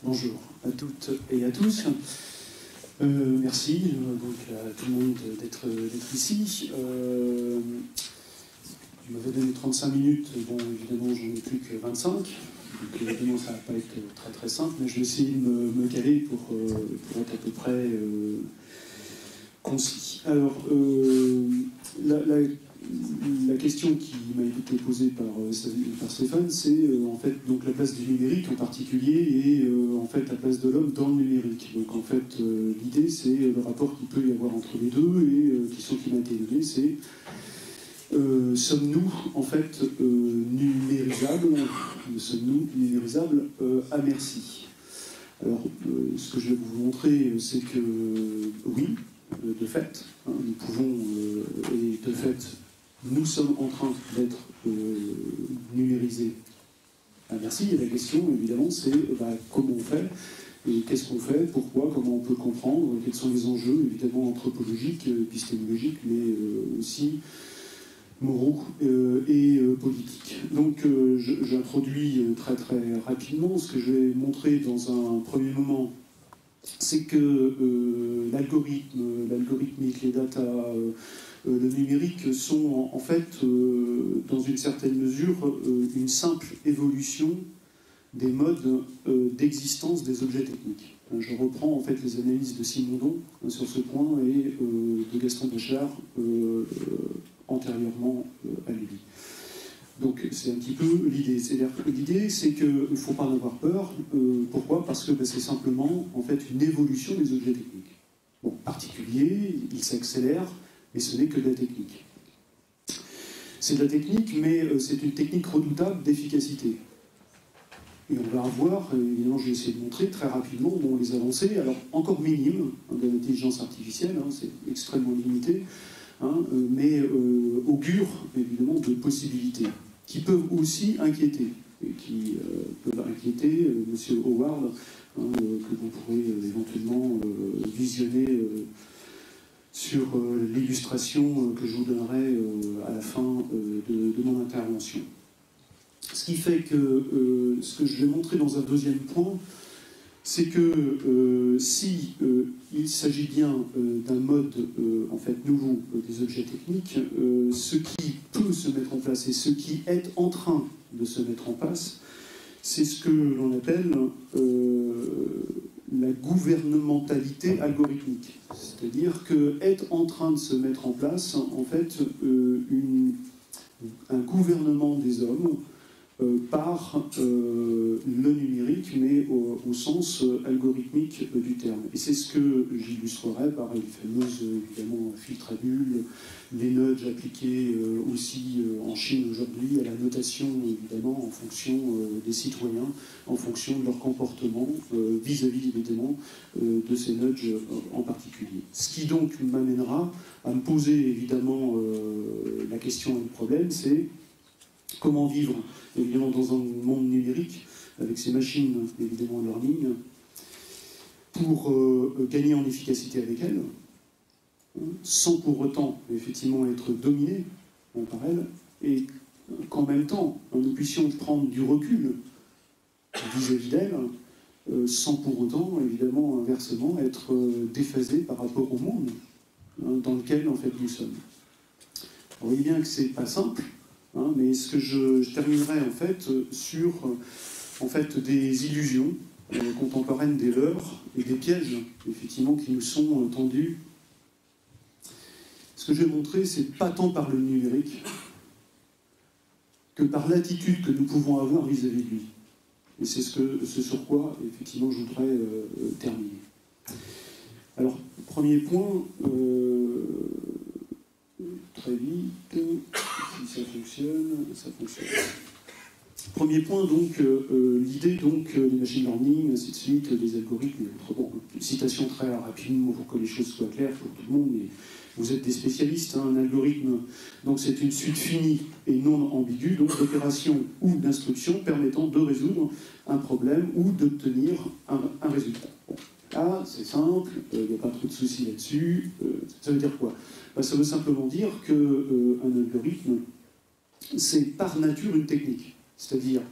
Bonjour à toutes et à tous. Merci donc à tout le monde d'être ici. Je m'avais donné 35 minutes, bon évidemment j'en ai plus que 25, donc évidemment ça ne va pas être très très simple, mais je vais essayer de me caler pour être à peu près concis. Alors, la question qui m'a été posée par Stéphane, c'est en fait donc la place du numérique en particulier et en fait la place de l'homme dans le numérique. Donc en fait l'idée c'est le rapport qu'il peut y avoir entre les deux et la question qui m'a été donnée c'est sommes-nous en fait numérisables, à merci. Alors ce que je vais vous montrer c'est que oui, de fait, nous pouvons et de fait nous sommes en train d'être numérisés à merci. Et la question, évidemment, c'est comment on fait, et qu'est-ce qu'on fait, pourquoi, comment on peut comprendre, quels sont les enjeux, évidemment, anthropologiques, épistémologiques, mais aussi moraux et politiques. Donc, j'introduis très très rapidement ce que je vais montrer dans un premier moment. C'est que l'algorithmique, les data, le numérique sont en fait, dans une certaine mesure, une simple évolution des modes d'existence des objets techniques. Je reprends en fait les analyses de Simondon sur ce point et de Gaston Bachelard antérieurement à lui. Donc c'est un petit peu l'idée. L'idée, c'est qu'il ne faut pas en avoir peur. Pourquoi? Parce que c'est simplement en fait une évolution des objets techniques. Bon, particulier, il s'accélère, mais ce n'est que de la technique. C'est de la technique, mais c'est une technique redoutable d'efficacité. Et on va avoir, évidemment, je vais essayer de montrer très rapidement les avancées, alors encore minimes, de l'intelligence artificielle, c'est extrêmement limité, mais augure évidemment de possibilités qui peuvent aussi inquiéter, et qui peuvent inquiéter M. Howard, que vous pourrez éventuellement visionner sur l'illustration que je vous donnerai à la fin de mon intervention. Ce qui fait que ce que je vais montrer dans un deuxième point, c'est que si il s'agit bien d'un mode en fait nouveau des objets techniques, ce qui peut se mettre en place et ce qui est en train de se mettre en place, c'est ce que l'on appelle la gouvernementalité algorithmique. C'est-à-dire qu'est en train de se mettre en place en fait un gouvernement des hommes par le numérique, mais au sens algorithmique du terme. Et c'est ce que j'illustrerai par les fameuses, évidemment, filtres à bulles, les nudges appliqués aussi en Chine aujourd'hui à la notation, évidemment, en fonction des citoyens, en fonction de leur comportement vis-à-vis, évidemment, de ces nudges en particulier. Ce qui donc m'amènera à me poser, évidemment, la question et le problème, c'est comment vivre, évidemment, dans un monde numérique, avec ces machines, évidemment, learning, pour gagner en efficacité avec elles, sans pour autant, effectivement, être dominé par elles, et qu'en même temps, nous puissions prendre du recul vis-à-vis d'elles, sans pour autant, évidemment, inversement, être déphasé par rapport au monde dans lequel, en fait, nous sommes. Vous voyez bien que c'est pas simple, mais ce que je terminerai en fait sur en fait des illusions contemporaines des leurres et des pièges effectivement qui nous sont tendus. Ce que je vais montrer, c'est pas tant par le numérique que par l'attitude que nous pouvons avoir vis-à-vis de lui. Et c'est ce sur quoi effectivement je voudrais terminer. Alors, premier point. Très vite, si ça fonctionne. Premier point, donc, l'idée, donc, des machine learning, ainsi de suite, des algorithmes, bon, une citation très rapidement pour que les choses soient claires pour tout le monde, mais vous êtes des spécialistes, un algorithme, donc c'est une suite finie et non ambiguë, donc d'opérations ou d'instructions permettant de résoudre un problème ou d'obtenir un résultat. Bon. Ah, c'est simple, il n'y a pas trop de soucis là-dessus. Ça veut dire quoi? Ça veut simplement dire qu'un algorithme, c'est par nature une technique, c'est-à-dire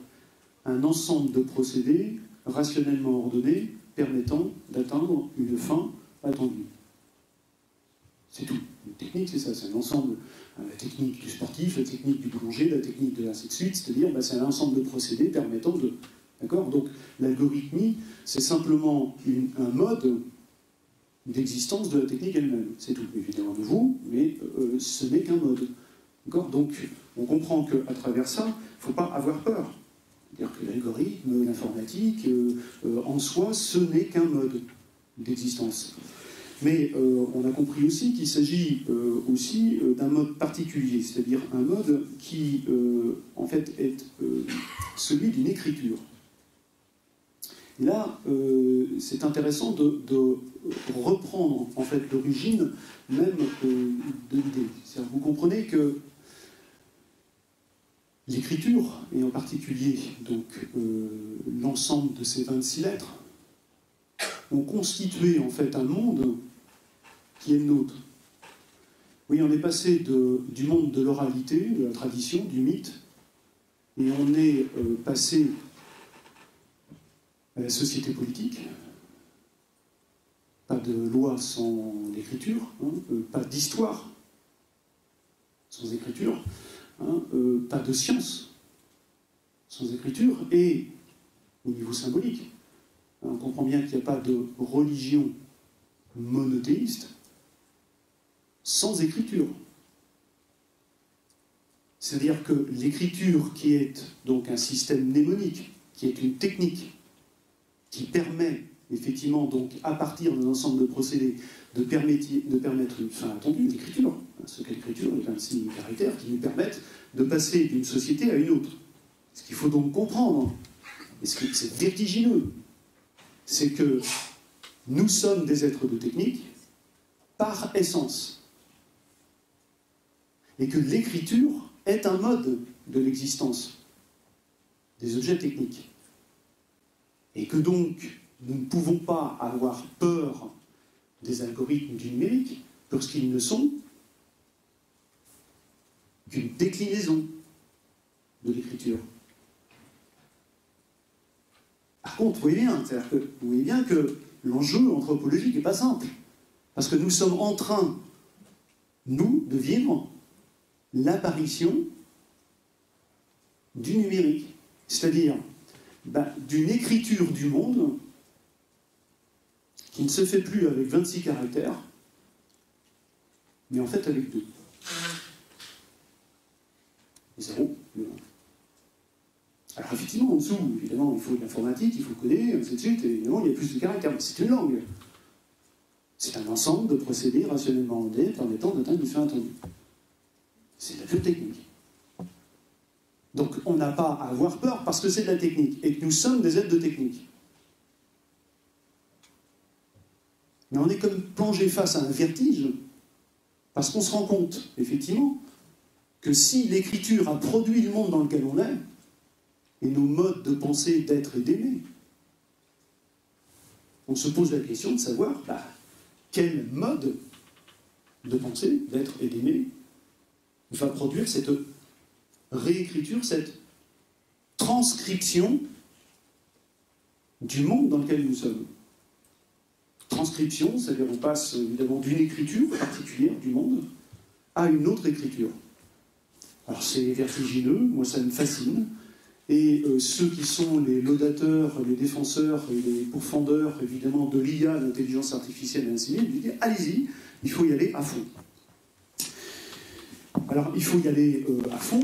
un ensemble de procédés rationnellement ordonnée permettant d'atteindre une fin attendue. C'est tout. Une technique, c'est ça, c'est un ensemble. La technique du sportif, la technique du boulanger, la technique de ainsi de suite, c'est-à-dire c'est un ensemble de procédés permettant de... D'accord? Donc l'algorithmie, c'est simplement un mode d'existence de la technique elle-même. C'est tout. Évidemment nouveau, mais ce n'est qu'un mode. D'accord? Donc on comprend qu'à travers ça, il ne faut pas avoir peur. C'est-à-dire que l'algorithme, l'informatique, en soi, ce n'est qu'un mode d'existence. Mais on a compris aussi qu'il s'agit aussi d'un mode particulier, c'est-à-dire un mode qui, en fait, est celui d'une écriture. Et là, c'est intéressant de reprendre, en fait, l'origine même de l'idée. C'est-à-dire, vous comprenez que l'écriture, et en particulier donc l'ensemble de ces 26 lettres, ont constitué en fait un monde qui est le nôtre. Oui, on est passé du monde de l'oralité, de la tradition, du mythe, et on est passé à la société politique. Pas de loi sans écriture, hein, pas d'histoire sans écriture. Pas de science sans écriture, et au niveau symbolique, on comprend bien qu'il n'y a pas de religion monothéiste sans écriture. C'est-à-dire que l'écriture, qui est donc un système mnémonique, qui est une technique, qui permet effectivement, donc, à partir d'un ensemble de procédés, de permettre une fin attendue, l'écriture. Ce qu'est l'écriture est un signe de caractère qui nous permettent de passer d'une société à une autre. Ce qu'il faut donc comprendre, et ce qui est vertigineux, c'est que nous sommes des êtres de technique par essence. Et que l'écriture est un mode de l'existence des objets techniques. Et que donc, nous ne pouvons pas avoir peur des algorithmes du numérique, lorsqu'ils ne sont qu'une déclinaison de l'écriture. Par contre, vous voyez bien que l'enjeu anthropologique n'est pas simple. Parce que nous sommes en train, nous, de vivre l'apparition du numérique. C'est-à-dire d'une écriture du monde qui ne se fait plus avec 26 caractères, mais en fait avec 2. 0, le 1. Alors effectivement, en dessous, évidemment, il faut de l'informatique, il faut coder, ainsi de suite, et évidemment, il y a plus de caractères, mais c'est une langue. C'est un ensemble de procédés rationnellement ordonnés permettant d'atteindre une fin attendue. C'est de la pure technique. Donc on n'a pas à avoir peur parce que c'est de la technique, et que nous sommes des êtres de technique. Mais on est comme plongé face à un vertige, parce qu'on se rend compte, effectivement, que si l'écriture a produit le monde dans lequel on est, et nos modes de pensée, d'être et d'aimer, on se pose la question de savoir quel mode de pensée, d'être et d'aimer va produire cette réécriture, cette transcription du monde dans lequel nous sommes. Transcription, c'est-à-dire on passe évidemment d'une écriture particulière du monde à une autre écriture. Alors c'est vertigineux, moi ça me fascine, et ceux qui sont les laudateurs, les défenseurs et les pourfendeurs évidemment de l'IA, de l'intelligence artificielle et ainsi de suite, ils disent allez-y, il faut y aller à fond. Alors il faut y aller à fond.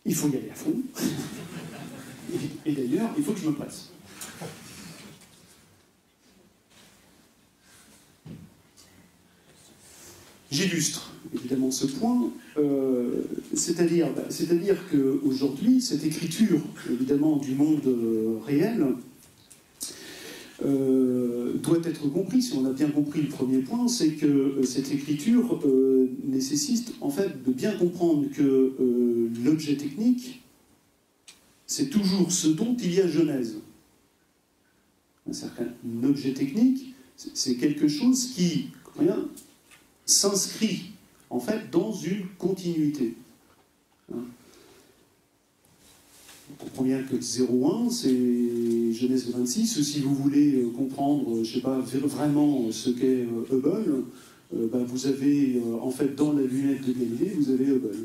Il faut y aller à fond. Et d'ailleurs, il faut que je me presse. J'illustre évidemment ce point, c'est-à-dire qu'aujourd'hui, cette écriture, évidemment, du monde réel, doit être comprise. Si on a bien compris le premier point, c'est que cette écriture nécessite en fait de bien comprendre que l'objet technique, c'est toujours ce dont il y a genèse. C'est-à-dire qu'un objet technique, c'est quelque chose qui s'inscrit en fait dans une continuité. Hein. On comprend bien que le 0,1, c'est Genèse 26. Si vous voulez comprendre, je sais pas, vraiment ce qu'est Hubble, ben vous avez, en fait, dans la lunette de Galilée, vous avez Hubble.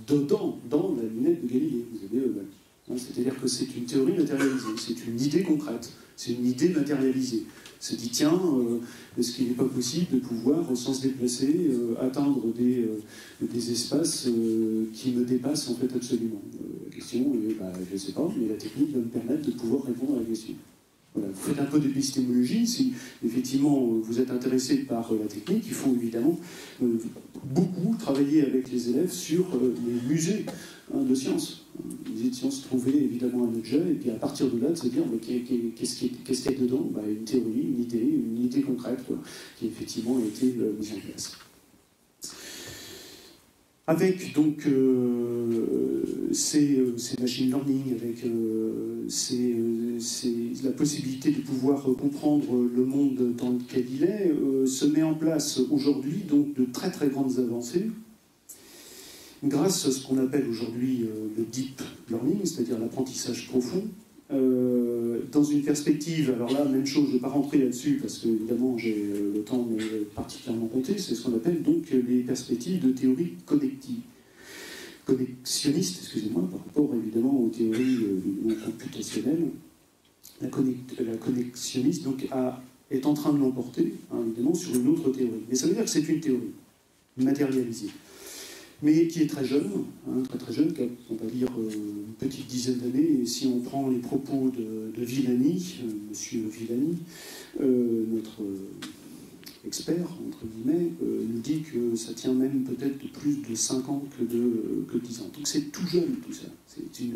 Dedans, dans la lunette de Galilée, vous avez Hubble. Hein, c'est-à-dire que c'est une théorie matérialisée, c'est une idée concrète, c'est une idée matérialisée. Se dit, tiens, est-ce qu'il n'est pas possible de pouvoir, sans se déplacer, atteindre des espaces qui me dépassent en fait absolument? La question est, bah, je ne sais pas, mais la technique va me permettre de pouvoir répondre à la question. Voilà. Vous faites un peu d'épistémologie, si effectivement vous êtes intéressé par la technique, il faut évidemment beaucoup travailler avec les élèves sur les musées de sciences. Les musées de sciences trouver évidemment un objet, et puis à partir de là, de se dire qu'est-ce qu'il y a dedans? Bah, une théorie, une idée concrète, quoi, qui effectivement a été mise en place. Avec donc ces machine learning, avec la possibilité de pouvoir comprendre le monde dans lequel il est, se met en place aujourd'hui donc de très très grandes avancées grâce à ce qu'on appelle aujourd'hui le deep learning, c'est-à-dire l'apprentissage profond, dans une perspective, alors là, même chose, je ne vais pas rentrer là-dessus parce que évidemment le temps m'est particulièrement compté, c'est ce qu'on appelle donc les perspectives de théorie connexionniste, excusez-moi, par rapport évidemment aux théories computationnelles. La connexionniste donc, est en train de l'emporter, hein, évidemment, sur une autre théorie. Mais ça veut dire que c'est une théorie matérialisée, mais qui est très jeune, hein, très très jeune, qui a, on va dire, une petite dizaine d'années. Et si on prend les propos de Villani, monsieur Villani, notre expert, entre guillemets, nous dit que ça tient même peut-être de plus de 5 ans que 10 ans. Donc c'est tout jeune tout ça.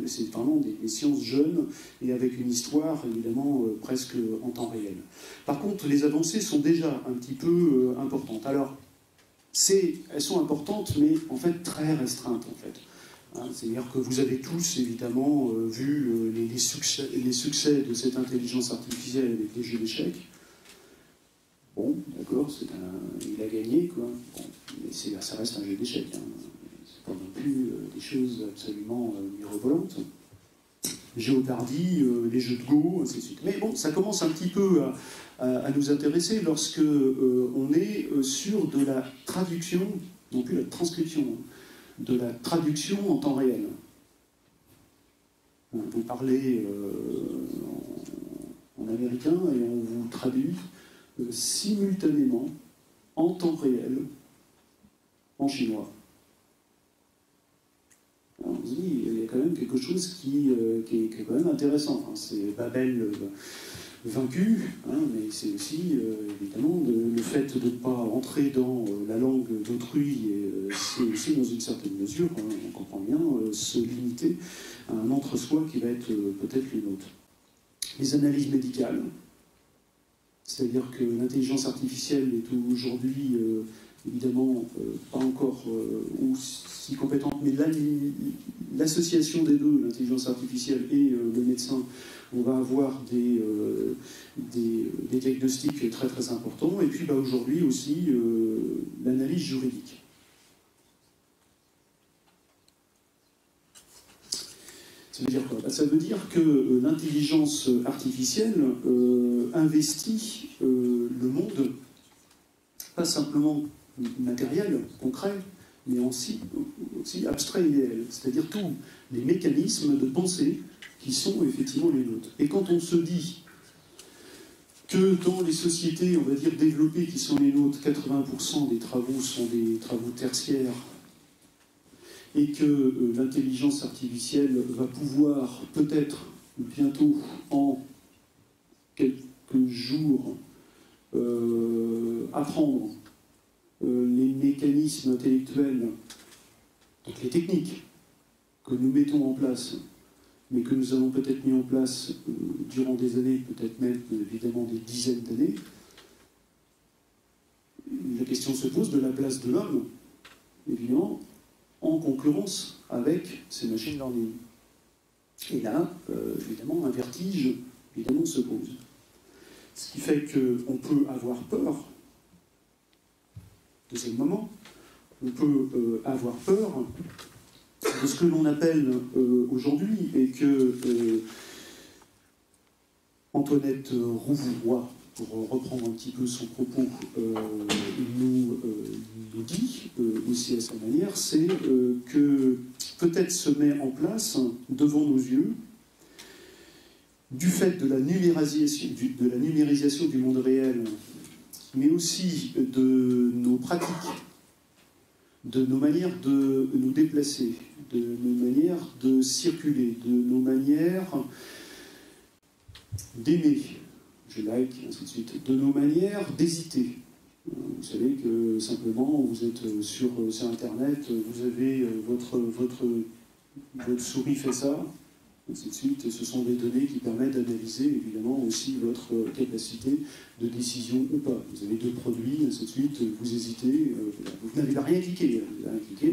C'est vraiment des sciences jeunes et avec une histoire évidemment presque en temps réel. Par contre, les avancées sont déjà un petit peu importantes. Alors, elles sont importantes, mais en fait très restreintes en fait. Hein, c'est-à-dire que vous avez tous évidemment vu les succès de cette intelligence artificielle avec les jeux d'échecs. Bon, d'accord, il a gagné, quoi. Bon, mais ça reste un jeu d'échecs. Hein. C'est pas non plus des choses absolument mirobolantes. Géopardy, les jeux de Go, ainsi de suite. Mais bon, ça commence un petit peu à nous intéresser lorsque on est sur de la traduction, non plus la transcription, de la traduction en temps réel. Vous parlez en américain et on vous traduit simultanément, en temps réel, en chinois. Alors on se dit, il y a quand même quelque chose qui est quand même intéressant. Hein. C'est Babel vaincu, hein, mais c'est aussi, évidemment, le fait de ne pas entrer dans la langue d'autrui, c'est aussi, dans une certaine mesure, hein, on comprend bien, se limiter à un entre-soi qui va être peut-être le nôtre. Les analyses médicales, c'est-à-dire que l'intelligence artificielle est aujourd'hui, évidemment, pas encore aussi compétente, mais l'association des deux, l'intelligence artificielle et le médecin, on va avoir des diagnostics très très importants. Et puis bah, aujourd'hui aussi, l'analyse juridique. Ça veut dire quoi? Ça veut dire que l'intelligence artificielle investit le monde, pas simplement matériel, concret, mais aussi abstrait et réel. C'est-à-dire tous les mécanismes de pensée qui sont effectivement les nôtres. Et quand on se dit que dans les sociétés, on va dire, développées qui sont les nôtres, 80% des travaux sont des travaux tertiaires, et que l'intelligence artificielle va pouvoir peut-être bientôt, en quelques jours, apprendre les mécanismes intellectuels, donc les techniques que nous mettons en place, mais que nous avons peut-être mis en place durant des années, peut-être même évidemment des dizaines d'années, la question se pose de la place de l'homme, évidemment, en concurrence avec ces machines learning. Et là, évidemment, un vertige évidemment, se pose. Ce qui fait qu'on peut avoir peur. Deuxième moment, on peut avoir peur de ce que l'on appelle aujourd'hui, et que Antoinette Rouvroy, pour reprendre un petit peu son propos, nous dit aussi à sa manière, c'est que peut-être se met en place devant nos yeux, du fait de la numérisation du monde réel, mais aussi de nos pratiques, de nos manières de nous déplacer, de nos manières de circuler, de nos manières d'aimer, je like, ainsi de suite, de nos manières d'hésiter. Vous savez que simplement, vous êtes sur Internet, vous avez votre souris fait ça, ainsi de suite, et ce sont des données qui permettent d'analyser évidemment aussi votre capacité de décision ou pas. Vous avez deux produits, ainsi de suite, vous hésitez, vous n'avez rien cliqué,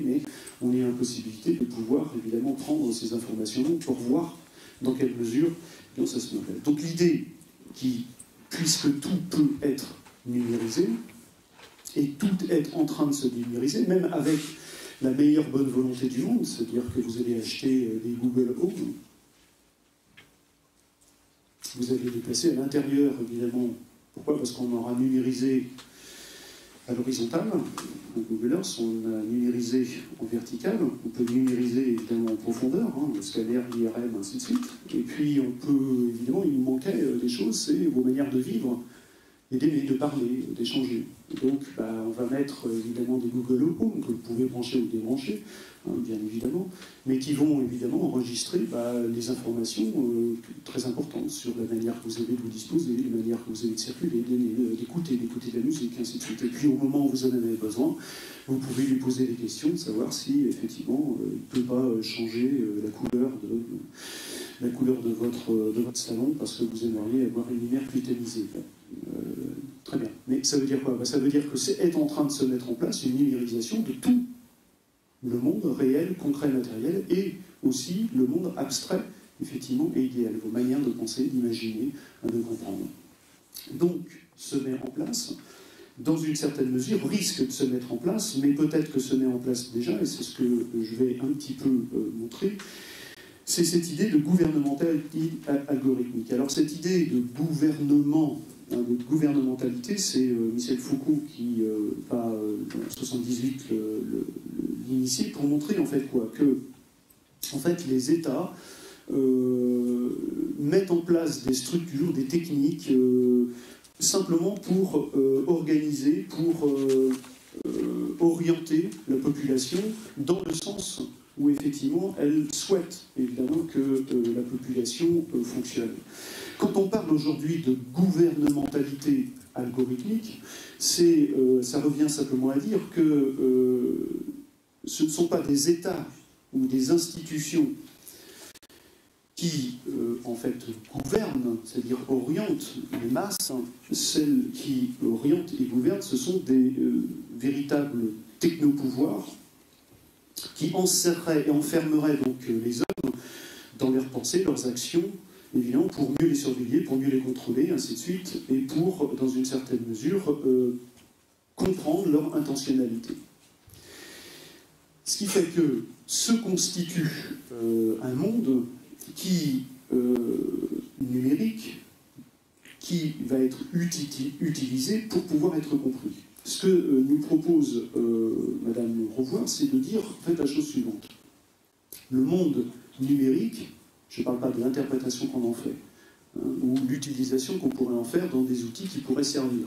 mais on est en possibilité de pouvoir évidemment prendre ces informations pour voir dans quelle mesure ça se met en place. Donc l'idée puisque tout peut être numérisé, et tout est en train de se numériser, même avec la meilleure bonne volonté du monde, c'est-à-dire que vous allez acheter des Google Home, vous allez les placer à l'intérieur, évidemment. Pourquoi? Parce qu'on aura numérisé à l'horizontale, en Google Earth, on a numérisé en vertical, on peut numériser évidemment en profondeur, le scanner, l'IRM, ainsi de suite. Et puis on peut, évidemment, il nous manquait des choses, c'est vos manières de vivre, et d'aimer, de parler, d'échanger. Donc on va mettre évidemment des Google Home que vous pouvez brancher ou débrancher, bien évidemment, mais qui vont évidemment enregistrer les informations très importantes sur la manière que vous avez de vous disposer, la manière que vous avez de circuler, d'écouter de la musique, ainsi de suite. Et puis au moment où vous en avez besoin, vous pouvez lui poser des questions, de savoir si effectivement il ne peut pas changer la couleur de votre salon parce que vous aimeriez avoir une lumière plus tamisée. Très bien. Mais ça veut dire quoi? Ça veut dire que c'est en train de se mettre en place une numérisation de tout le monde réel, concret, matériel, et aussi le monde abstrait, effectivement, et idéal, vos manières de penser, d'imaginer, de comprendre. Donc, se met en place, dans une certaine mesure, risque de se mettre en place, mais peut-être que se met en place déjà, et c'est ce que je vais un petit peu montrer, c'est cette idée de gouvernementalité algorithmique. Alors cette idée de gouvernement, de gouvernementalité, c'est Michel Foucault qui va, en 1978, l'initier pour montrer en fait quoi? Que en fait, les États mettent en place des structures, des techniques, simplement pour organiser, pour orienter la population dans le sens où effectivement elle souhaite évidemment que la population fonctionne. Quand on parle aujourd'hui de gouvernementalité algorithmique, ça revient simplement à dire que ce ne sont pas des États ou des institutions qui, en fait, gouvernent, c'est-à-dire orientent les masses. Celles qui orientent et gouvernent, ce sont des véritables technopouvoirs qui enserreraient et enfermeraient donc les hommes dans leurs pensées, leurs actions, évidemment, pour mieux les surveiller, pour mieux les contrôler, ainsi de suite, et pour, dans une certaine mesure, comprendre leur intentionnalité. Ce qui fait que se constitue un monde qui, numérique, qui va être utilisé pour pouvoir être compris. Ce que nous propose Madame Rouvroy, c'est de dire en fait la chose suivante. Le monde numérique, je ne parle pas de l'interprétation qu'on en fait, ou l'utilisation qu'on pourrait en faire dans des outils qui pourraient servir.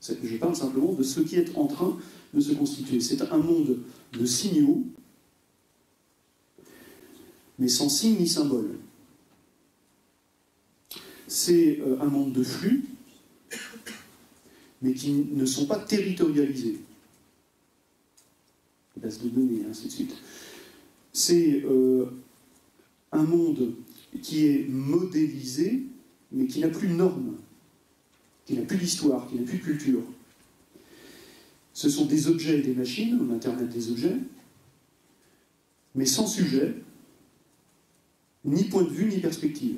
Je parle simplement de ce qui est en train de se constituer. C'est un monde de signaux, mais sans signe ni symbole. C'est un monde de flux, mais qui ne sont pas territorialisés. Base de données, ainsi de suite. C'est un monde qui est modélisé, mais qui n'a plus de normes, qui n'a plus d'histoire, qui n'a plus de culture. Ce sont des objets et des machines, l'Internet des objets, mais sans sujet, ni point de vue, ni perspective.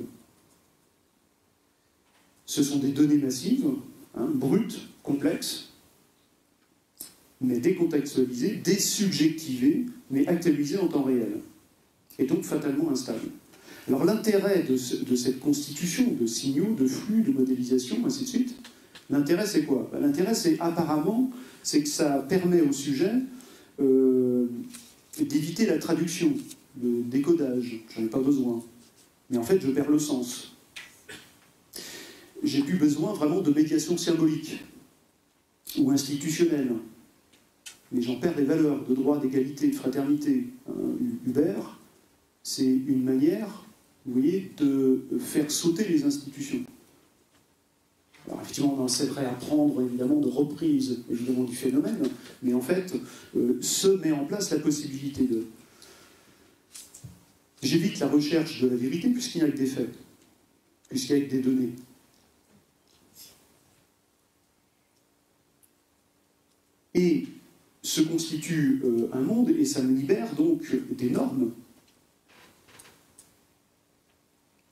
Ce sont des données massives, brutes, complexes, mais décontextualisé, désubjectivé, mais actualisé en temps réel, et donc fatalement instable. Alors l'intérêt de cette constitution de signaux, de flux, de modélisation, ainsi de suite, l'intérêt c'est quoi? L'intérêt c'est apparemment, c'est que ça permet au sujet d'éviter la traduction, le décodage, j'en ai pas besoin. Mais en fait je perds le sens. J'ai plus besoin vraiment de médiation symbolique ou institutionnelle. Mais j'en perds les valeurs de droit, d'égalité, de fraternité. Uber, c'est une manière, vous voyez, de faire sauter les institutions. Alors effectivement, on essaierait à prendre évidemment de reprise évidemment du phénomène, mais en fait, se met en place la possibilité de... J'évite la recherche de la vérité puisqu'il n'y a que des faits, puisqu'il n'y a que des données. Et se constitue un monde, et ça me libère donc des normes.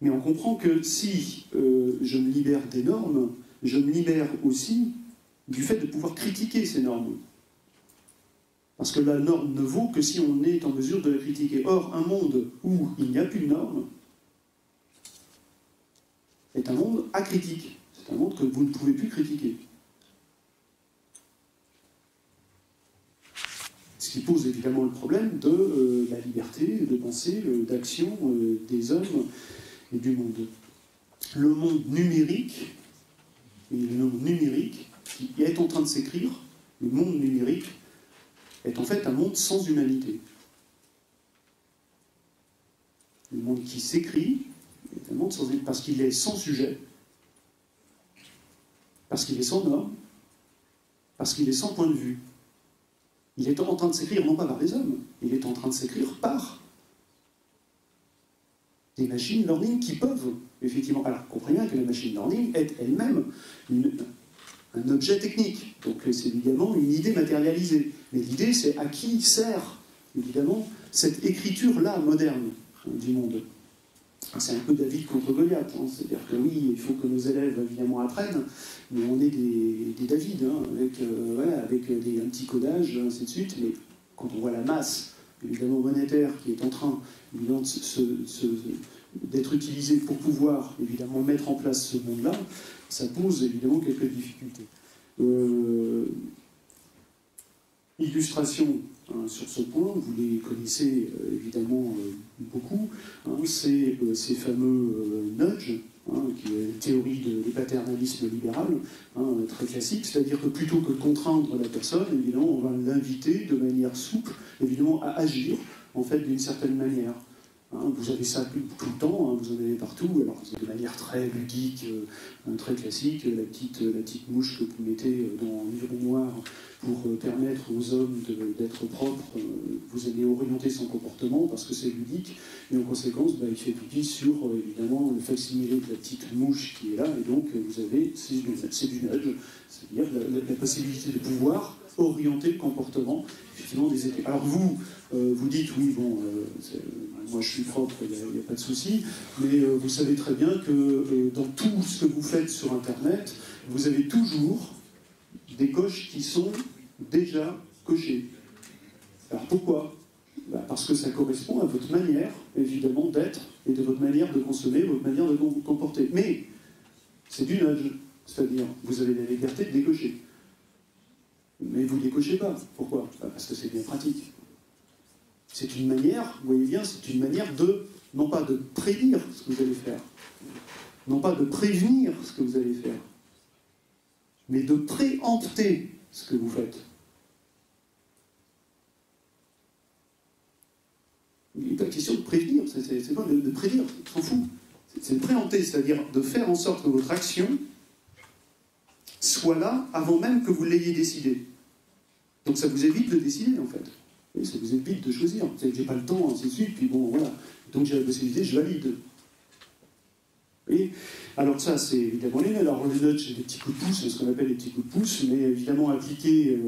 Mais on comprend que si je me libère des normes, je me libère aussi du fait de pouvoir critiquer ces normes. Parce que la norme ne vaut que si on est en mesure de la critiquer. Or, un monde où il n'y a plus de normes est un monde acritique. C'est un monde que vous ne pouvez plus critiquer. Ce qui pose évidemment le problème de la liberté de pensée, d'action des hommes et du monde. Le monde numérique, qui est en train de s'écrire, le monde numérique, est en fait un monde sans humanité. Le monde qui s'écrit est un monde sans humanité, parce qu'il est sans sujet, parce qu'il est sans normes, parce qu'il est sans point de vue. Il est en train de s'écrire non pas par des hommes, il est en train de s'écrire par des machines learning qui peuvent, effectivement... Alors, comprenez bien que la machine learning est elle-même un objet technique. Donc, c'est évidemment une idée matérialisée. Mais l'idée, c'est à qui sert, évidemment, cette écriture-là moderne du monde. C'est un peu David contre Goliath. Hein. C'est-à-dire que oui, il faut que nos élèves, évidemment, apprennent, mais on est des David, hein, avec un petit codage, ainsi de suite. Mais quand on voit la masse, évidemment, monétaire qui est en train, évidemment, d'être utilisée pour pouvoir, évidemment, mettre en place ce monde-là, ça pose, évidemment, quelques difficultés. Illustration sur ce point, vous les connaissez évidemment beaucoup, c'est ces fameux nudges, qui est une théorie du paternalisme libéral, très classique, c'est-à-dire que plutôt que de contraindre la personne, évidemment, on va l'inviter de manière souple, évidemment, à agir, en fait, d'une certaine manière. Vous avez ça tout le temps, vous en avez partout, alors c'est de manière très ludique, très classique, la petite mouche que vous mettez dans l'urinoir pour permettre aux hommes d'être propres, vous allez orienter son comportement parce que c'est ludique, et en conséquence, il fait pipi sur, évidemment, le facsimilé de la petite mouche qui est là, et donc vous avez, c'est du nudge, c'est-à-dire la possibilité de pouvoir orienter le comportement, effectivement, des études. Alors vous dites, oui, bon, moi je suis propre, il n'y a pas de souci, mais vous savez très bien que dans tout ce que vous faites sur Internet, vous avez toujours des coches qui sont déjà cochées. Alors pourquoi? Parce que ça correspond à votre manière, évidemment, d'être, et de votre manière de consommer, votre manière de vous comporter. Mais c'est du nudge, c'est-à-dire vous avez la liberté de décocher. Mais vous ne décochez pas. Pourquoi? Parce que c'est bien pratique. C'est une manière, vous voyez bien, c'est une manière de, non pas de prédire ce que vous allez faire, non pas de prévenir ce que vous allez faire, mais de préempter ce que vous faites. Il n'est pas question de prévenir, c'est pas de prédire, on s'en fout. C'est de préempter, c'est-à-dire de faire en sorte que votre action soit là avant même que vous l'ayez décidé. Donc ça vous évite de décider, en fait. Et ça vous évite de choisir. Vous savez que j'ai pas le temps, ainsi de suite, puis bon, voilà. Donc j'ai la possibilité, je valide. Et alors ça, c'est évidemment les nudges. Alors les nudges, c'est des petits coups de pouce, c'est ce qu'on appelle les petits coups de pouce, mais évidemment appliqués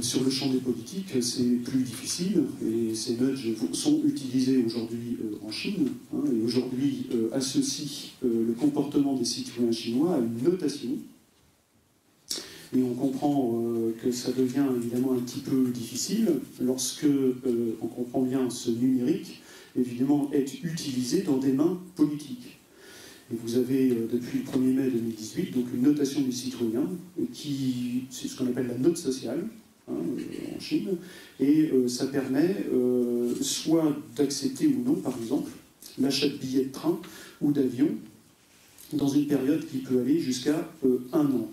sur le champ des politiques, c'est plus difficile. Et ces nudges sont utilisés aujourd'hui en Chine, et aujourd'hui associent le comportement des citoyens chinois à une notation. Et on comprend que ça devient évidemment un petit peu difficile lorsque on comprend bien ce numérique, évidemment, est utilisé dans des mains politiques. Et vous avez, depuis le 1er mai 2018, donc une notation du citoyen, qui, c'est ce qu'on appelle la note sociale, hein, en Chine, et ça permet soit d'accepter ou non, par exemple, l'achat de billets de train ou d'avion dans une période qui peut aller jusqu'à 1 an.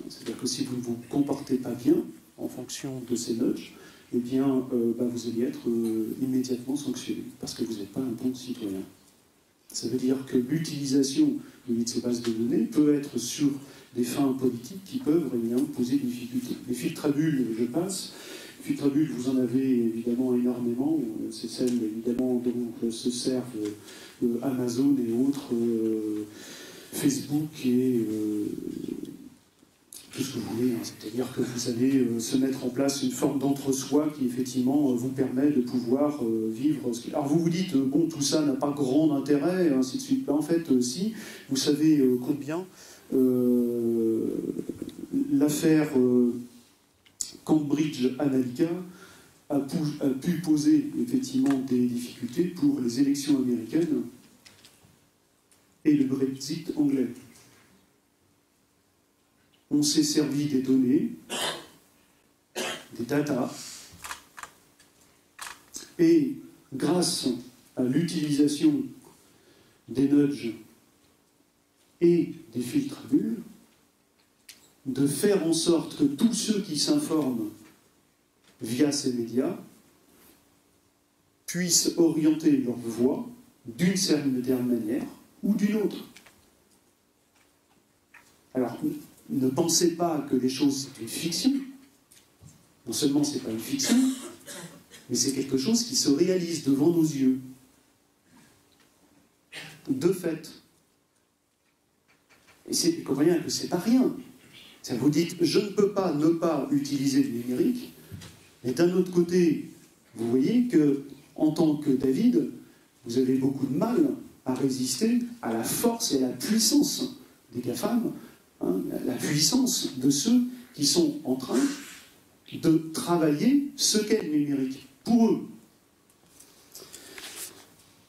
C'est-à-dire que si vous ne vous comportez pas bien en fonction de ces nudges, eh bien, vous allez être immédiatement sanctionné parce que vous n'êtes pas un bon citoyen. Ça veut dire que l'utilisation de ces bases de données peut être sur des fins politiques qui peuvent évidemment poser des difficultés. Les filtres à bulles, je passe. Les filtres à bulles, vous en avez évidemment énormément. C'est celles évidemment dont se servent Amazon et autres, Facebook et tout ce que vous voulez. Hein. C'est-à-dire que vous allez se mettre en place une forme d'entre-soi qui effectivement vous permet de pouvoir vivre. Alors vous vous dites, bon, tout ça n'a pas grand intérêt, et ainsi de suite. Ben, en fait, si, vous savez combien l'affaire Cambridge Analytica a pu poser effectivement des difficultés pour les élections américaines et le Brexit anglais. On s'est servi des données, des data, et grâce à l'utilisation des nudges et des filtres à bulles, de faire en sorte que tous ceux qui s'informent via ces médias puissent orienter leur voix d'une certaine manière ou d'une autre. Alors, ne pensez pas que les choses, c'est une fiction. Non seulement c'est pas une fiction, mais c'est quelque chose qui se réalise devant nos yeux. De fait. Et vous comprenez que c'est pas rien. Vous dites, je ne peux pas ne pas utiliser le numérique, et d'un autre côté, vous voyez que, en tant que David, vous avez beaucoup de mal à résister à la force et à la puissance des GAFAM, hein, la puissance de ceux qui sont en train de travailler ce qu'est le numérique, pour eux.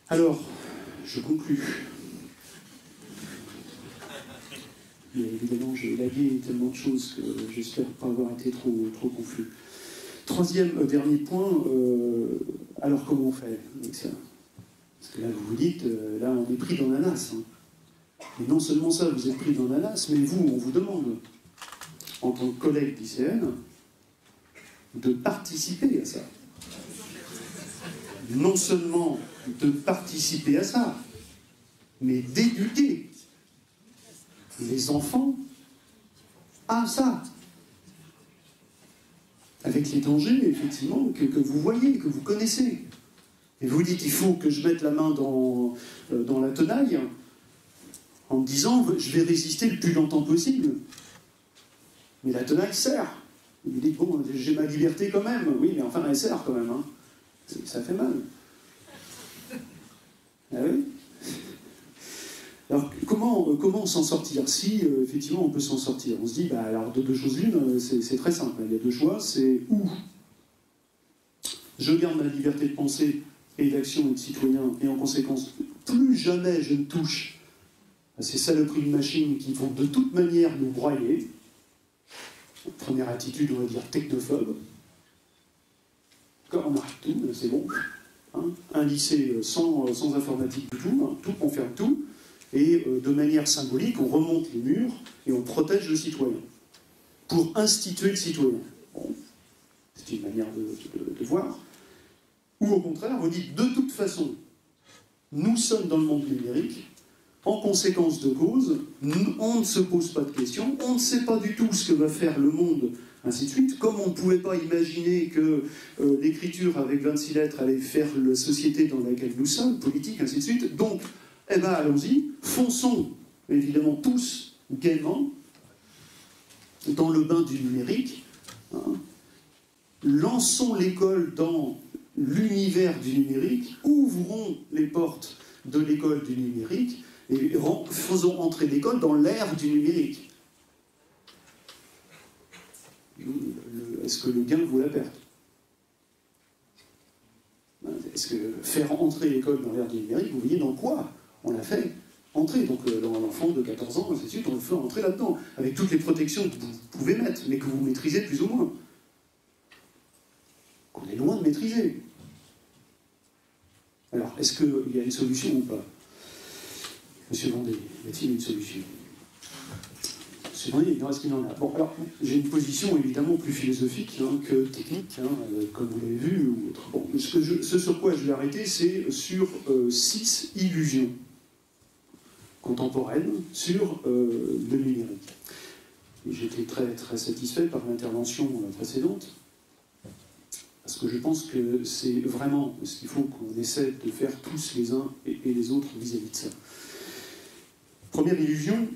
Alors, je conclus. Mais évidemment, j'ai élagué tellement de choses que j'espère pas avoir été trop confus. Troisième, dernier point, alors comment on fait avec ça? Parce que là, vous vous dites, là, on est pris dans la nasse. Hein. Et non seulement ça, vous êtes pris dans la nasse, mais vous, on vous demande, en tant que collègue d'ICN, de participer à ça. Non seulement de participer à ça, mais d'éduquer les enfants à ça. Avec les dangers, effectivement, que vous voyez, que vous connaissez. Et vous dites, il faut que je mette la main dans la tenaille, en me disant, je vais résister le plus longtemps possible. Mais la tenaille sert. Vous dites, bon, j'ai ma liberté quand même. Oui, mais enfin, elle sert quand même. Hein. Ça fait mal. Ah oui? Alors, comment s'en sortir? Si, effectivement, on peut s'en sortir. On se dit, alors, de deux choses l'une, c'est très simple. Il y a deux choix. C'est où je garde ma liberté de pensée et d'action et de citoyen, et en conséquence, plus jamais je ne touche à ces saloperies de machines qui vont de toute manière nous broyer. Première attitude, on va dire, technophobe. Quand on arrête tout, c'est bon. Hein, un lycée sans informatique du tout, hein, on ferme tout. Et de manière symbolique, on remonte les murs et on protège le citoyen. Pour instituer le citoyen. Bon, c'est une manière de voir. Ou au contraire, vous dites, de toute façon, nous sommes dans le monde numérique, en conséquence de cause, on ne se pose pas de questions, on ne sait pas du tout ce que va faire le monde, ainsi de suite. Comme on ne pouvait pas imaginer que l'écriture avec 26 lettres allait faire la société dans laquelle nous sommes, politique, ainsi de suite. Donc, eh bien, allons-y, fonçons, évidemment, tous, gaiement, dans le bain du numérique. Hein. Lançons l'école dans l'univers du numérique, ouvrons les portes de l'école du numérique et faisons entrer l'école dans l'ère du numérique. est-ce que le gain vaut la perte? Est-ce que faire entrer l'école dans l'ère du numérique, vous voyez dans quoi on l'a fait entrer? Donc dans l'enfant de 14 ans, ainsi de suite, on le fait entrer là-dedans, avec toutes les protections que vous pouvez mettre, mais que vous maîtrisez plus ou moins. Qu'on est loin de maîtriser. Alors, est-ce qu'il y a une solution ou pas? Monsieur Vendée, y a-t-il une solution? Monsieur Vendée, est-ce qu'il en a? Bon, alors, j'ai une position évidemment plus philosophique que technique, comme vous l'avez vu, ou autre. Bon, ce sur quoi je vais arrêter, c'est sur 6 illusions contemporaines sur le numérique. J'étais très, très satisfait par l'intervention précédente, parce que je pense que c'est vraiment ce qu'il faut qu'on essaie de faire tous les uns et les autres vis-à-vis de ça. Première illusion,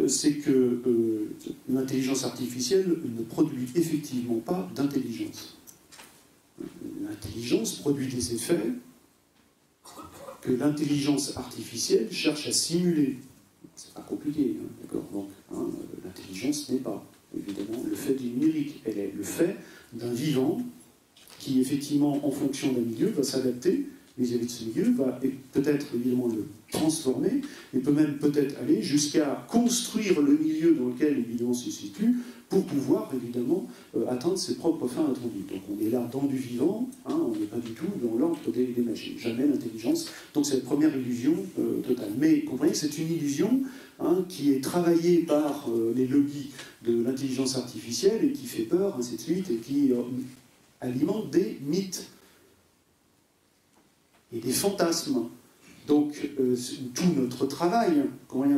c'est que l'intelligence artificielle ne produit effectivement pas d'intelligence. L'intelligence produit des effets que l'intelligence artificielle cherche à simuler. C'est pas compliqué, d'accord? Donc, l'intelligence n'est pas, évidemment, le fait du numérique. Elle est le fait d'un vivant qui, effectivement, en fonction d'un milieu, va s'adapter vis-à-vis de ce milieu, va peut-être, évidemment, le transformer, et peut même peut-être aller jusqu'à construire le milieu dans lequel, évidemment, se situe, pour pouvoir, évidemment, atteindre ses propres fins attendues. Donc on est là dans du vivant, on n'est pas du tout dans l'ordre des machines. Jamais l'intelligence. Donc c'est la première illusion totale. Mais comprenez, c'est une illusion qui est travaillée par les lobbies de l'intelligence artificielle et qui fait peur, ainsi de suite, et qui alimente des mythes et des fantasmes. Donc tout notre travail,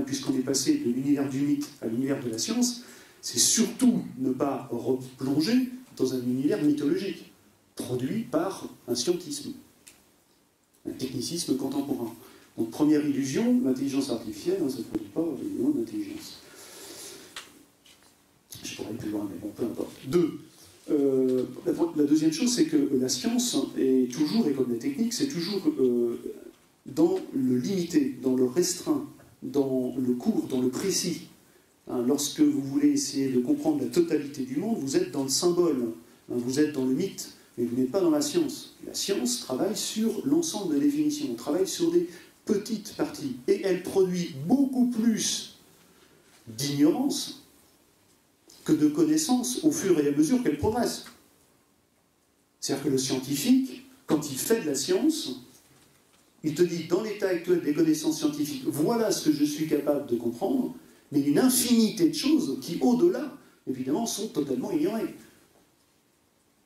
puisqu'on est passé de l'univers du mythe à l'univers de la science, c'est surtout ne pas replonger dans un univers mythologique, produit par un scientisme, un technicisme contemporain. Donc première illusion, l'intelligence artificielle, ça ne produit pas évidemment d'intelligence. Je pourrais aller plus loin, mais bon, peu importe. La deuxième chose, c'est que la science est toujours, et comme la technique, c'est toujours dans le limité, dans le restreint, dans le court, dans le précis. Lorsque vous voulez essayer de comprendre la totalité du monde, vous êtes dans le symbole, vous êtes dans le mythe, mais vous n'êtes pas dans la science. La science travaille sur l'ensemble de définitions, on travaille sur des petites parties, et elle produit beaucoup plus d'ignorance que de connaissances au fur et à mesure qu'elle progresse. C'est-à-dire que le scientifique, quand il fait de la science, il te dit, dans l'état actuel des connaissances scientifiques, voilà ce que je suis capable de comprendre, mais une infinité de choses qui, au-delà, évidemment, sont totalement ignorées.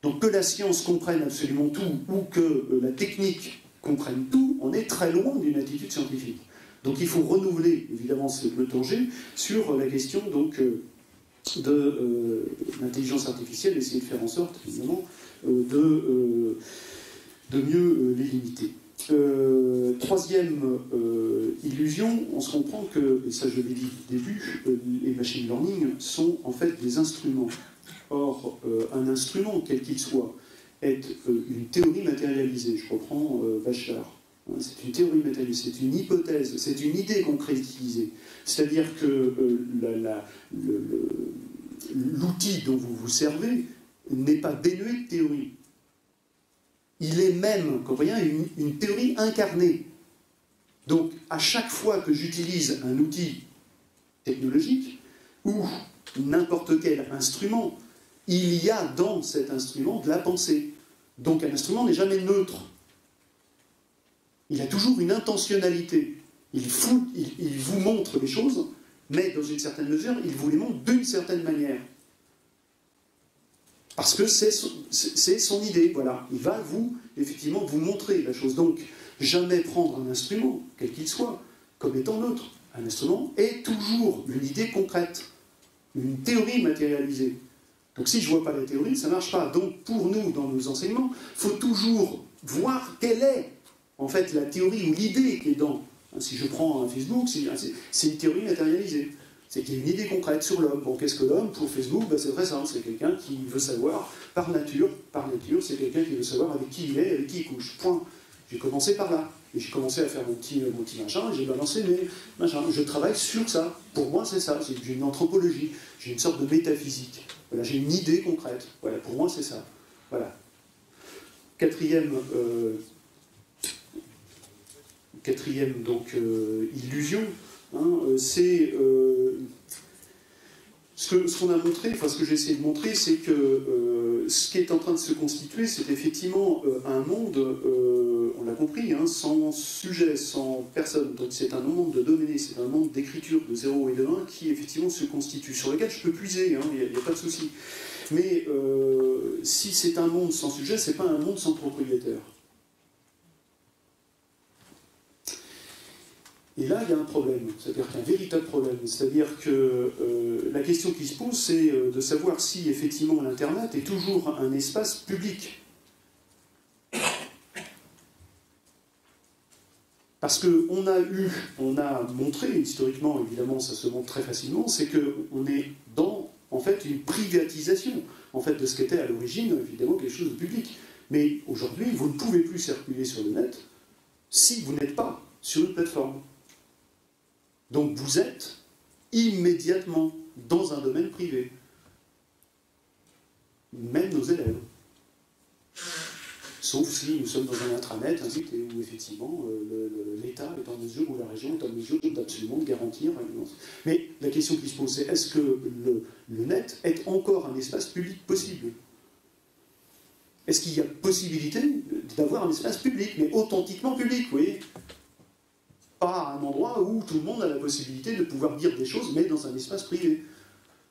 Donc que la science comprenne absolument tout, ou que la technique comprenne tout, on est très loin d'une attitude scientifique. Donc il faut renouveler, évidemment, le danger sur la question donc, de l'intelligence artificielle, essayer de faire en sorte, évidemment, de mieux les limiter. Troisième illusion, on se comprend que, et ça je l'ai dit au début, les machine learning sont en fait des instruments. Or, un instrument, quel qu'il soit, est une théorie matérialisée. Je reprends Bachar. C'est une théorie matérialisée, c'est une hypothèse, c'est une idée concrétisée. C'est-à-dire que l'outil dont vous vous servez n'est pas dénué de théorie. Il est même, comprenez, une théorie incarnée. Donc, à chaque fois que j'utilise un outil technologique ou n'importe quel instrument, il y a dans cet instrument de la pensée. Donc, un instrument n'est jamais neutre. Il a toujours une intentionnalité. Il vous montre les choses, mais dans une certaine mesure, il vous les montre d'une certaine manière. Parce que c'est son idée, voilà. Il va effectivement, vous montrer la chose. Donc, jamais prendre un instrument, quel qu'il soit, comme étant neutre. Un instrument est toujours une idée concrète, une théorie matérialisée. Donc, si je ne vois pas la théorie, ça ne marche pas. Donc, pour nous, dans nos enseignements, il faut toujours voir quelle est, en fait, la théorie ou l'idée qui est dans. Si je prends un Facebook, c'est une théorie matérialisée. C'est qu'il y a une idée concrète sur l'homme. Bon, qu'est-ce que l'homme? Pour Facebook, c'est très simple. C'est quelqu'un qui veut savoir, par nature, c'est quelqu'un qui veut savoir avec qui il est, avec qui il couche. Point. J'ai commencé par là. Et j'ai commencé à faire mon petit machin, et j'ai balancé mes machins. Je travaille sur ça. Pour moi, c'est ça. J'ai une anthropologie. J'ai une sorte de métaphysique. Voilà, j'ai une idée concrète. Voilà, pour moi, c'est ça. Voilà. Quatrième donc, illusion, hein, c'est ce qu'on a montré, enfin ce que j'ai essayé de montrer, c'est que ce qui est en train de se constituer, c'est effectivement un monde, on l'a compris, hein, sans sujet, sans personne. Donc c'est un monde de données, c'est un monde d'écriture de 0 et de 1 qui effectivement se constitue, sur lequel je peux puiser, hein, il n'y a pas de souci. Mais si c'est un monde sans sujet, c'est pas un monde sans propriétaire. Et là, il y a un problème, c'est-à-dire qu'il y a un véritable problème. C'est-à-dire que la question qui se pose, c'est de savoir si, effectivement, l'Internet est toujours un espace public. Parce qu'on a montré, historiquement, évidemment, ça se montre très facilement, c'est qu'on est dans, en fait, une privatisation, en fait, de ce qu'était à l'origine, évidemment, quelque chose de public. Mais aujourd'hui, vous ne pouvez plus circuler sur le net si vous n'êtes pas sur une plateforme. Donc vous êtes immédiatement dans un domaine privé. Même nos élèves. Sauf si nous sommes dans un intranet où effectivement l'État est en mesure, ou la région est en mesure d'absolument garantir. Mais la question qui se pose, c'est est-ce que le net est encore un espace public possible? Est-ce qu'il y a possibilité d'avoir un espace public, mais authentiquement public, vous voyez? Pas un endroit où tout le monde a la possibilité de pouvoir dire des choses, mais dans un espace privé,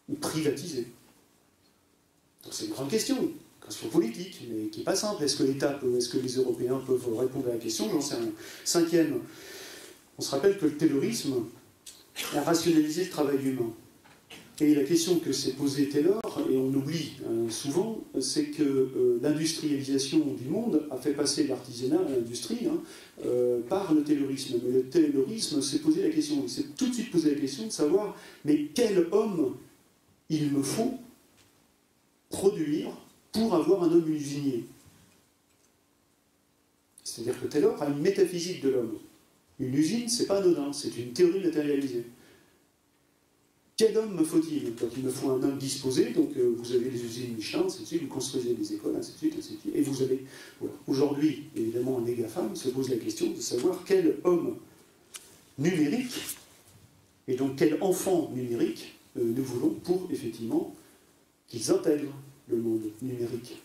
ou privatisé. Donc c'est une grande question politique, mais qui n'est pas simple. Est-ce que l'État peut, est-ce que les Européens peuvent répondre à la question? J'en sais rien. Cinquième, on se rappelle que le taylorisme a rationalisé le travail humain. Et la question que s'est posée Taylor, et on oublie souvent, c'est que l'industrialisation du monde a fait passer l'artisanat à l'industrie par le taylorisme. Mais le taylorisme s'est posé la question, il s'est tout de suite posé la question de savoir, mais quel homme il me faut produire pour avoir un homme usinier? C'est-à-dire que Taylor a une métaphysique de l'homme. Une usine, c'est pas anodin, c'est une théorie matérialisée. Quel homme me faut-il? Donc il me faut un homme disposé, donc vous avez des usines Michelin, ainsi de suite, vous construisez des écoles, ainsi de suite, ainsi de suite. Et vous avez... Voilà. Aujourd'hui, évidemment, les GAFAM se posent la question de savoir quel homme numérique, et donc quel enfant numérique, nous voulons pour, effectivement, qu'ils intègrent le monde numérique.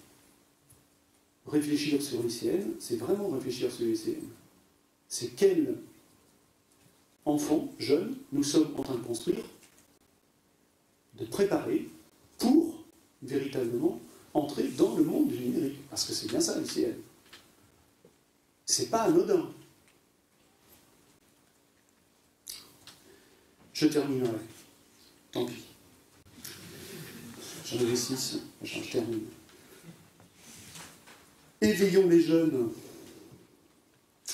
Réfléchir sur l'ICN, c'est vraiment réfléchir sur l'ICN. C'est quel enfant, jeune, nous sommes en train de construire, de préparer pour véritablement entrer dans le monde du numérique. Parce que c'est bien ça, l'ICN. C'est pas anodin. Je terminerai. Tant pis. J'en avais 6, je termine. Éveillons les jeunes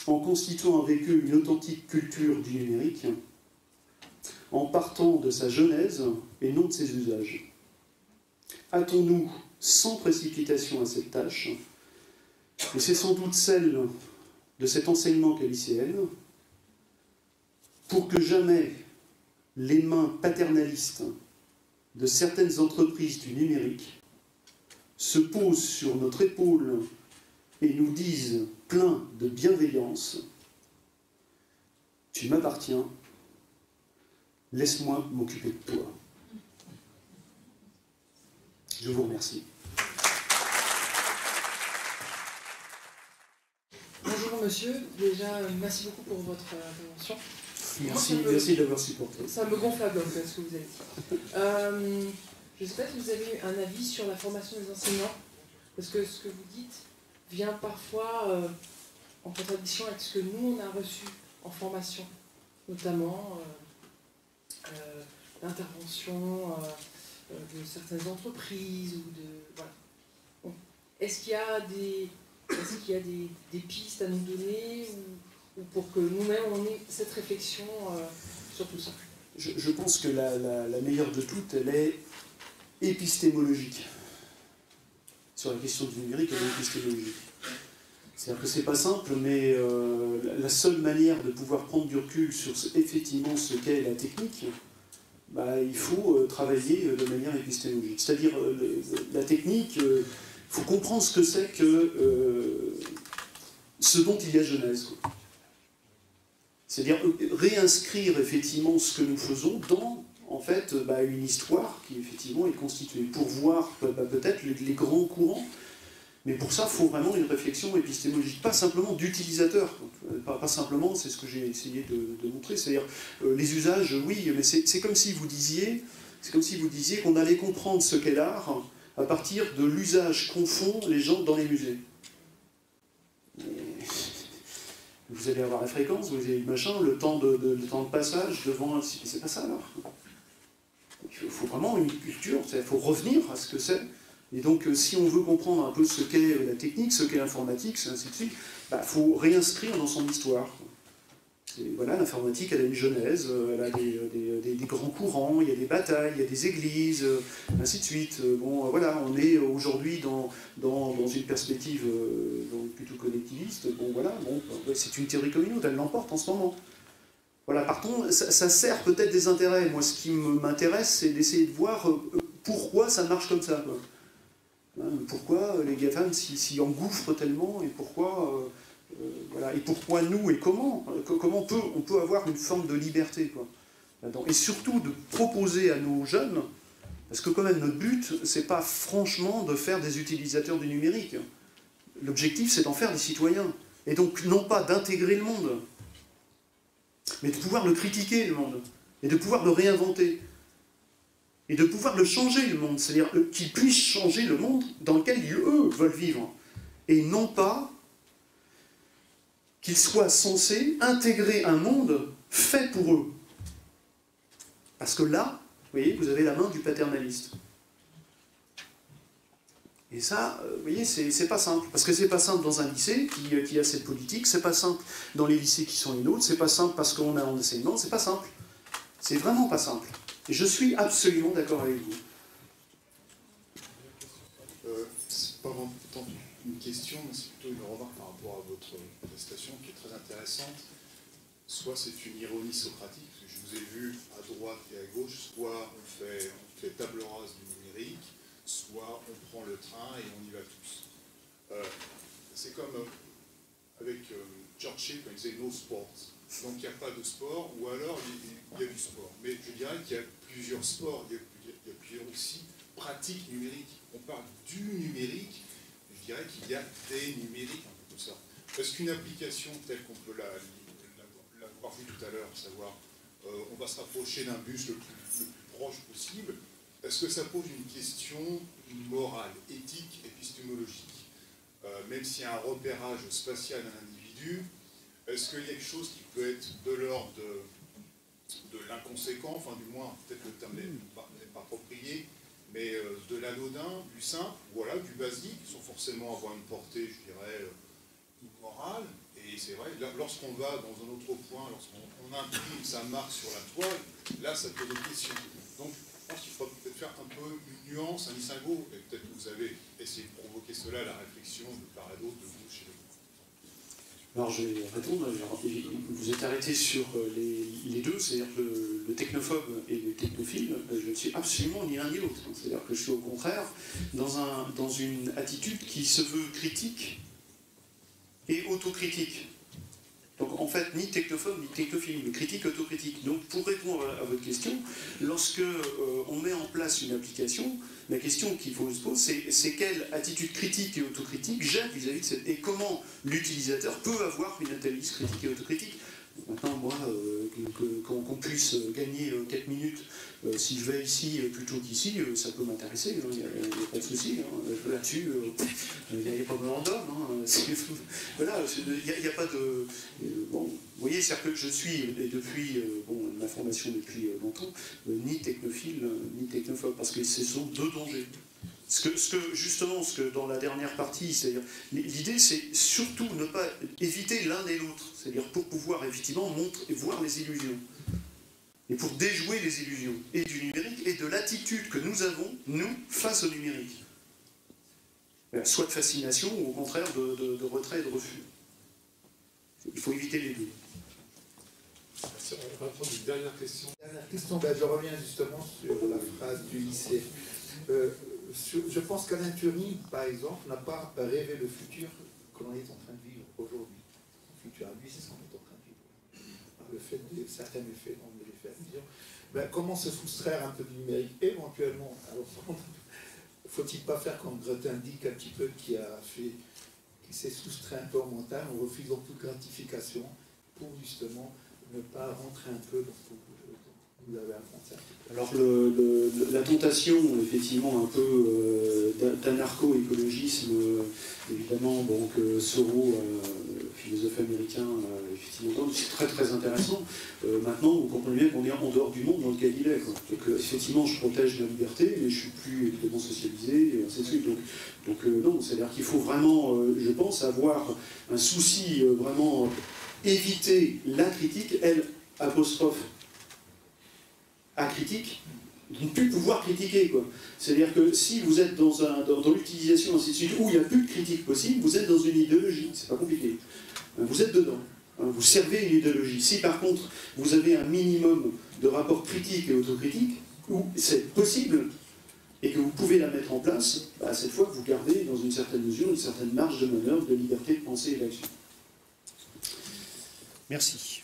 en constituant avec eux une authentique culture du numérique, en partant de sa genèse et non de ses usages. Hâtons-nous sans précipitation à cette tâche, et c'est sans doute celle de cet enseignement qu'est l'ICN, pour que jamais les mains paternalistes de certaines entreprises du numérique se posent sur notre épaule et nous disent, plein de bienveillance, « Tu m'appartiens, laisse-moi m'occuper de toi. » Je vous remercie. Bonjour monsieur, déjà merci beaucoup pour votre intervention. Merci d'avoir supporté. Ça me gonfle la bloc ce que vous avez dit. Je ne sais pas si vous avez un avis sur la formation des enseignants, parce que ce que vous dites vient parfois en contradiction avec ce que nous on a reçu en formation, notamment l'intervention de certaines entreprises ou de voilà. Bon. Est-ce qu'il y a des pistes à nous donner ou pour que nous-mêmes on ait cette réflexion sur tout ça? Je pense que la meilleure de toutes, elle est épistémologique. Sur la question du numérique, elle est épistémologique. C'est-à-dire que c'est pas simple, mais la seule manière de pouvoir prendre du recul sur effectivement ce qu'est la technique, il faut travailler de manière épistémologique. C'est-à-dire, la technique, il faut comprendre ce que c'est que ce dont il y a genèse. C'est-à-dire réinscrire effectivement ce que nous faisons dans, en fait, une histoire qui effectivement est constituée, pour voir peut-être les grands courants. Mais pour ça, il faut vraiment une réflexion épistémologique, pas simplement d'utilisateur, pas simplement, c'est ce que j'ai essayé de montrer, c'est-à-dire les usages, oui, mais c'est comme si vous disiez qu'on allait comprendre ce qu'est l'art à partir de l'usage qu'en font les gens dans les musées. Vous allez avoir la fréquence, vous avez le machin, le temps de passage devant... C'est pas ça, alors. Il faut vraiment une culture, il faut revenir à ce que c'est. Et donc, si on veut comprendre un peu ce qu'est la technique, ce qu'est l'informatique, ainsi de suite, faut réinscrire dans son histoire. Voilà, l'informatique, elle a une genèse, elle a des grands courants, il y a des batailles, il y a des églises, ainsi de suite. Bon, voilà, on est aujourd'hui dans une perspective plutôt collectiviste. Bon, voilà, c'est une théorie communaude, elle l'emporte en ce moment. Voilà, par contre, ça sert peut-être des intérêts. Moi, ce qui m'intéresse, c'est d'essayer de voir pourquoi ça marche comme ça, quoi. Pourquoi les GAFAM s'y engouffrent tellement, et pourquoi... voilà. Et pourquoi nous, et comment on peut avoir une forme de liberté, quoi, là-dedans. Et surtout de proposer à nos jeunes, parce que quand même notre but, c'est pas franchement de faire des utilisateurs du numérique. L'objectif, c'est d'en faire des citoyens. Et donc, non pas d'intégrer le monde, mais de pouvoir le critiquer, le monde, et de pouvoir le réinventer, et de pouvoir le changer, le monde, c'est-à-dire qu'ils puissent changer le monde dans lequel eux veulent vivre, et non pas qu'ils soient censés intégrer un monde fait pour eux. Parce que là, vous voyez, vous avez la main du paternaliste. Et ça, vous voyez, c'est pas simple. Parce que c'est pas simple dans un lycée qui a cette politique, c'est pas simple dans les lycées qui sont les nôtres, c'est pas simple parce qu'on a un enseignement, c'est pas simple. C'est vraiment pas simple. Et je suis absolument d'accord avec vous. C'est pas vraiment tant une question, mais c'est plutôt une remarque par rapport à votre prestation qui est très intéressante. Soit c'est une ironie socratique, parce que je vous ai vu à droite et à gauche, soit on fait table rase du numérique, soit on prend le train et on y va tous. C'est comme avec Churchill quand il disait no sports. Donc il n'y a pas de sport, ou alors il y a du sport. Mais je dirais qu'il y a plusieurs sports, il y a plusieurs aussi pratiques numériques. On parle du numérique, je dirais qu'il y a des numériques, un peu comme ça. Parce qu'une application telle qu'on peut l'avoir vu tout à l'heure, savoir on va se rapprocher d'un bus le plus proche possible, est-ce que ça pose une question morale, éthique, épistémologique? Même s'il y a un repérage spatial d'un individu, est-ce qu'il y a quelque chose qui peut être de l'ordre de l'inconséquent, enfin du moins, peut-être le terme n'est pas approprié, mais de l'anodin, du simple, voilà, du basique, sans forcément avoir une portée, je dirais, morale. Et c'est vrai, lorsqu'on va dans un autre point, lorsqu'on imprime sa marque sur la toile, là, ça pose des questions. Donc, je pense qu'il faut peut-être faire un peu une nuance, un distinguo, et peut-être que vous avez essayé de provoquer cela, la réflexion de part et d'autre de vous chez vous. Alors je vais répondre, vous êtes arrêté sur les deux, c'est-à-dire le technophobe et le technophile, je ne suis absolument ni l'un ni l'autre. C'est-à-dire que je suis au contraire dans une attitude qui se veut critique et autocritique. Donc en fait, ni technophobe ni technophile, mais critique autocritique. Donc pour répondre à votre question, lorsque on met en place une application, la question qu'il faut se poser, c'est quelle attitude critique et autocritique j'ai vis-à-vis de cette... Et comment l'utilisateur peut avoir une analyse critique et autocritique. Maintenant, moi, qu'on puisse gagner 4 minutes, si je vais ici plutôt qu'ici, ça peut m'intéresser, il n'y a pas de souci. Là-dessus, il n'y a pas de random. Voilà, il n'y a pas de... bon, vous voyez, c'est-à-dire que je suis, et depuis ma formation depuis longtemps, ni technophile, ni technophobe, parce que ce sont deux dangers. Justement, dans la dernière partie, c'est-à-dire l'idée, c'est surtout ne pas éviter l'un et l'autre, c'est-à-dire pour pouvoir effectivement voir les illusions, et pour déjouer les illusions, et du numérique, et de l'attitude que nous avons, nous, face au numérique. Soit de fascination, ou au contraire de retrait et de refus. Il faut éviter les deux. On va prendre une dernière question. Dernière question, je reviens justement sur la phrase du lycée. Je pense qu'Alain Turing, par exemple, n'a pas rêvé le futur que l'on est en train de vivre aujourd'hui. Le futur à lui, c'est ce qu'on est en train de vivre. Le fait de certains effets, on les fait allusion. Comment se soustraire un peu du numérique éventuellement? Alors, faut-il pas faire comme Grothendieck un petit peu, qui s'est soustrait un peu en montagne en refusant toute gratification pour justement ne pas rentrer un peu dans ce que vous avez inventé? Alors la tentation, effectivement, un peu d'anarcho-écologisme, évidemment, donc Thoreau, philosophe américain, effectivement, c'est très très intéressant. Maintenant, vous comprenez bien qu'on est en dehors du monde dans lequel il est, quoi. Donc effectivement, je protège la liberté, mais je suis plus évidemment socialisé, et ainsi de suite. Donc non, c'est-à-dire qu'il faut vraiment, je pense, avoir un souci vraiment éviter la critique, elle, apostrophe acritique, de ne plus pouvoir critiquer, quoi. C'est-à-dire que si vous êtes dans l'utilisation, ainsi de suite, où il n'y a plus de critique possible, vous êtes dans une idéologie, c'est pas compliqué. Vous êtes dedans, vous servez une idéologie. Si par contre, vous avez un minimum de rapport critique et autocritique, où c'est possible, et que vous pouvez la mettre en place, cette fois, vous gardez, dans une certaine mesure, une certaine marge de manœuvre, de liberté de pensée et d'action. Merci.